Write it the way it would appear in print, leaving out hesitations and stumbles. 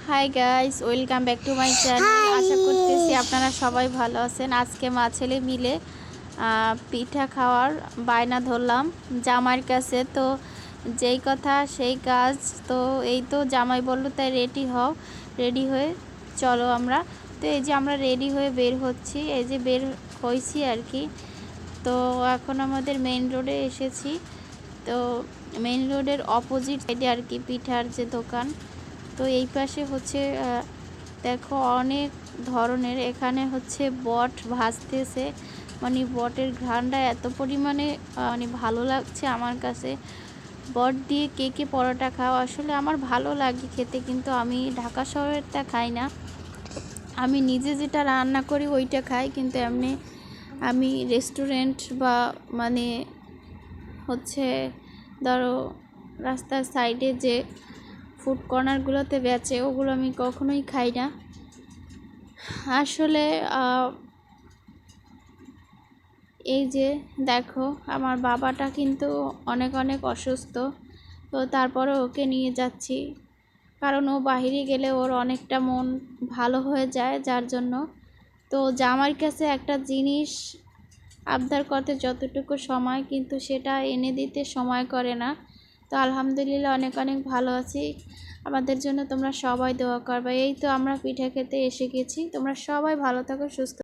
High guys, welcome back to my channel. আশা করতেছি আপনারা সবাই ভালো আছেন। আজকে মা ছেলে মিলে পিঠা খাওয়ার বায়না ধরলাম জামাইয়ের কাছে। তো যেই কথা সেই কাজ। তো এই তো জামাই বললো তাই রেডি হয়ে চলো আমরা। তো এই যে আমরা রেডি হয়ে বের হচ্ছি, এই যে বের হয়েছি আর কি। তো এখন আমাদের মেইন রোডে এসেছি। তো মেইন রোডের অপোজিট সাইডে আর কি পিঠার যে দোকান। তো এই পাশে হচ্ছে দেখো অনেক ধরনের, এখানে হচ্ছে বট ভাজতেছে। মানে বটের ঘ্রাণটা এত পরিমাণে মানে ভালো লাগছে আমার কাছে। বট দিয়ে কে কে পরোটা খাওয়া, আসলে আমার ভালো লাগে খেতে, কিন্তু আমি ঢাকা শহরেরটা খাই না। আমি নিজে যেটা রান্না করি ওইটা খাই, কিন্তু এমনি আমি রেস্টুরেন্ট বা মানে হচ্ছে ধরো রাস্তার সাইডে যে ফুড কর্নারগুলোতে বেচে ওগুলো আমি কখনোই খাই না। আসলে এই যে দেখো আমার বাবাটা কিন্তু অনেক অনেক অসুস্থ। তো তারপরে ওকে নিয়ে যাচ্ছি, কারণ ও বাহিরে গেলে ওর অনেকটা মন ভালো হয়ে যায়, যার জন্য। তো জামাইয়ের কাছে একটা জিনিস আবদার করতে যতটুকু সময়, কিন্তু সেটা এনে দিতে সময় করে না। তো আলহামদুলিল্লাহ অনেক অনেক ভালো আছি। আমাদের জন্য তোমরা সবাই দোয়া করবে। এই তো আমরা পিঠা খেতে এসে গেছি। তোমরা সবাই ভালো থাকো, সুস্থ।